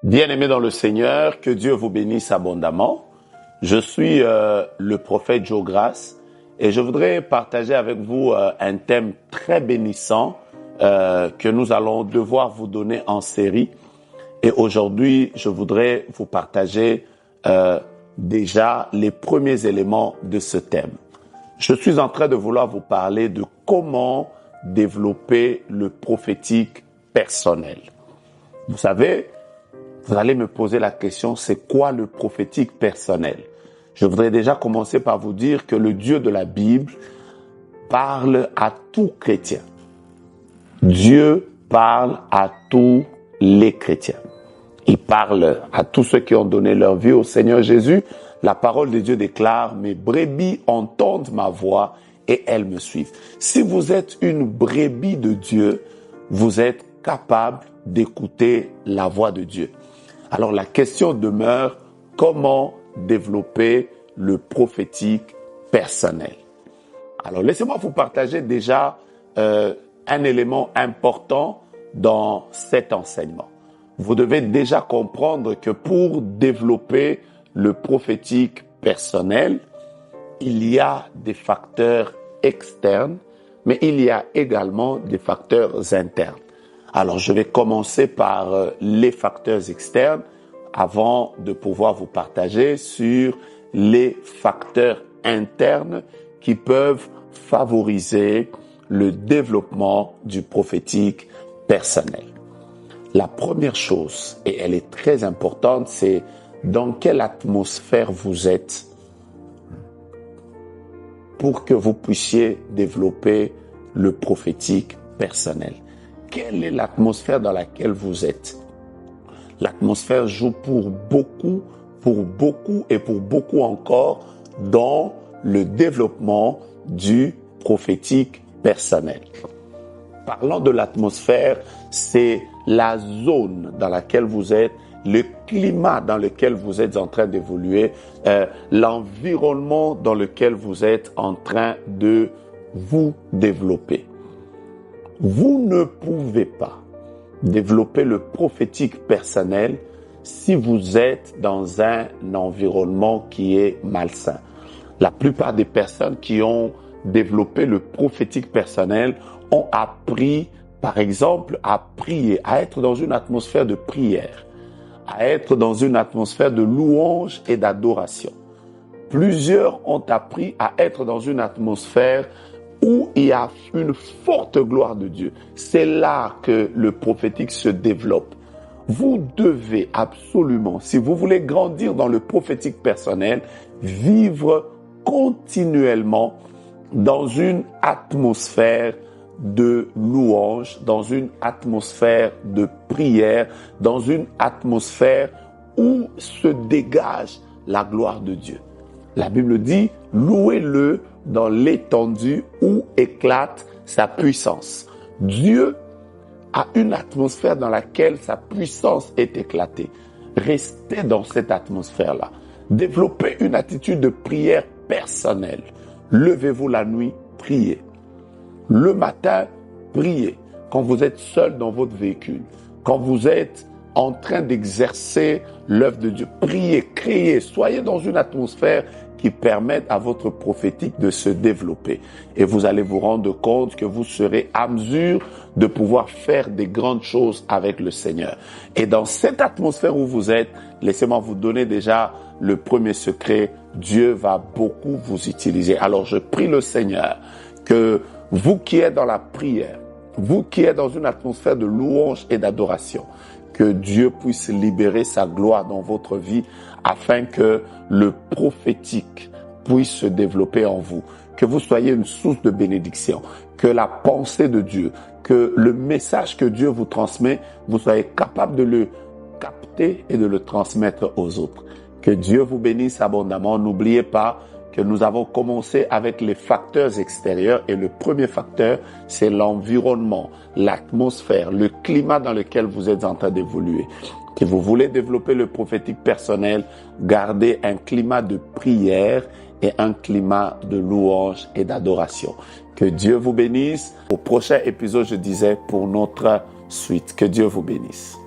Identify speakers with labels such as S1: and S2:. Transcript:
S1: Bien-aimés dans le Seigneur, que Dieu vous bénisse abondamment. Je suis le prophète Joe Grace et je voudrais partager avec vous un thème très bénissant que nous allons devoir vous donner en série. Et aujourd'hui, je voudrais vous partager déjà les premiers éléments de ce thème. Je suis en train de vouloir vous parler de comment développer le prophétique personnel. Vous savez, vous allez me poser la question, c'est quoi le prophétique personnel? Je voudrais déjà commencer par vous dire que le Dieu de la Bible parle à tout chrétien. Dieu parle à tous les chrétiens. Il parle à tous ceux qui ont donné leur vie au Seigneur Jésus. La parole de Dieu déclare, mes brebis entendent ma voix et elles me suivent. Si vous êtes une brebis de Dieu, vous êtes capable d'écouter la voix de Dieu. Alors la question demeure, comment développer le prophétique personnel? Alors laissez-moi vous partager déjà un élément important dans cet enseignement. Vous devez déjà comprendre que pour développer le prophétique personnel, il y a des facteurs externes, mais il y a également des facteurs internes. Alors, je vais commencer par les facteurs externes avant de pouvoir vous partager sur les facteurs internes qui peuvent favoriser le développement du prophétique personnel. La première chose, et elle est très importante, c'est dans quelle atmosphère vous êtes pour que vous puissiez développer le prophétique personnel. Quelle est l'atmosphère dans laquelle vous êtes? L'atmosphère joue pour beaucoup et pour beaucoup encore dans le développement du prophétique personnel. Parlant de l'atmosphère, c'est la zone dans laquelle vous êtes, le climat dans lequel vous êtes en train d'évoluer, l'environnement dans lequel vous êtes en train de vous développer. Vous ne pouvez pas développer le prophétique personnel si vous êtes dans un environnement qui est malsain. La plupart des personnes qui ont développé le prophétique personnel ont appris, par exemple, à prier, à être dans une atmosphère de prière, à être dans une atmosphère de louange et d'adoration. Plusieurs ont appris à être dans une atmosphère où il y a une forte gloire de Dieu. C'est là que le prophétique se développe. Vous devez absolument, si vous voulez grandir dans le prophétique personnel, vivre continuellement dans une atmosphère de louange, dans une atmosphère de prière, dans une atmosphère où se dégage la gloire de Dieu. La Bible dit, louez-le dans l'étendue où éclate sa puissance. Dieu a une atmosphère dans laquelle sa puissance est éclatée. Restez dans cette atmosphère-là. Développez une attitude de prière personnelle. Levez-vous la nuit, priez. Le matin, priez. Quand vous êtes seul dans votre véhicule, quand vous êtes en train d'exercer l'œuvre de Dieu, priez, criez, soyez dans une atmosphère qui permette à votre prophétique de se développer. Et vous allez vous rendre compte que vous serez à mesure de pouvoir faire des grandes choses avec le Seigneur. Et dans cette atmosphère où vous êtes, laissez-moi vous donner déjà le premier secret. Dieu va beaucoup vous utiliser. Alors je prie le Seigneur que vous qui êtes dans la prière, vous qui êtes dans une atmosphère de louange et d'adoration, que Dieu puisse libérer sa gloire dans votre vie afin que le prophétique puisse se développer en vous, que vous soyez une source de bénédiction, que la pensée de Dieu, que le message que Dieu vous transmet, vous soyez capable de le capter et de le transmettre aux autres. Que Dieu vous bénisse abondamment. N'oubliez pas que nous avons commencé avec les facteurs extérieurs et le premier facteur, c'est l'environnement, l'atmosphère, le climat dans lequel vous êtes en train d'évoluer. Si vous voulez développer le prophétique personnel, gardez un climat de prière et un climat de louange et d'adoration. Que Dieu vous bénisse. Au prochain épisode, je disais, pour notre suite. Que Dieu vous bénisse.